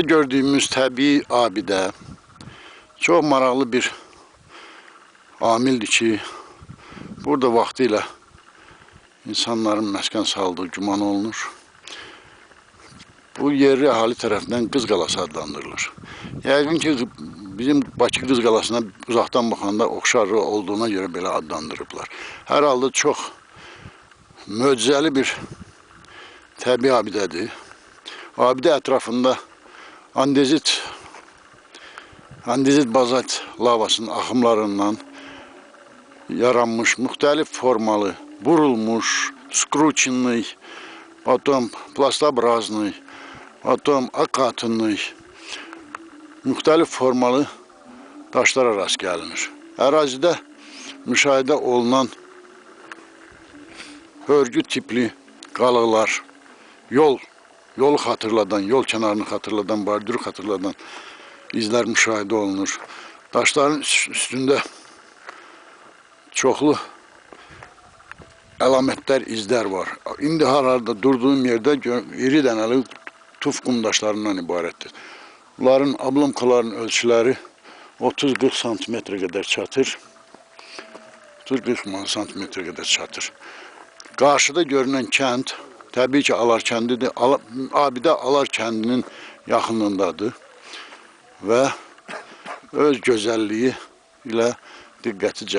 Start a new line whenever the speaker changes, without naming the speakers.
Gördüyümüz təbii abidə çox maraqlı bir amildir ki, burada vaxtilə insanların məskən saldığı güman olunur. Bu yerli əhali tərəfindən Qız Qalası adlandırılır. Yəqin ki, bizim Bakı Qız Qalasına uzaqdan baxanda oxşarlığı olduğuna görə belə adlandırıblar. Hər halda çox möcüzəli bir təbii abidədir. Abidə ətrafında andezit bazalt lavasının axımlarından yaranmış müxtəlif formalı, burulmuş, skruçinli, potom plastobrazlı, potom akatınlı, müxtəlif formalı daşlara rast gəlinir. Ərazidə müşahidə olunan hörgü tipli qalıqlar, yolu xatırladan, yol kənarını xatırladan, bordürü xatırladan izlər müşahidə olunur. Daşların üstündə çoxlu əlamətlər, izlər var. İndi hal-hazırda durduğum yerdə iri dənəli tuf qum daşlarından ibarətdir. Bunların ablomkaların ölçüləri 30-40 santimetrə qədər çatır. 30-40 santimetrə qədər çatır. Qarşıda görünən kənd təbii ki, Alar kəndidir. Abidə Alar kəndinin yaxınlığındadır və öz gözəlliyi ilə diqqəti cəlb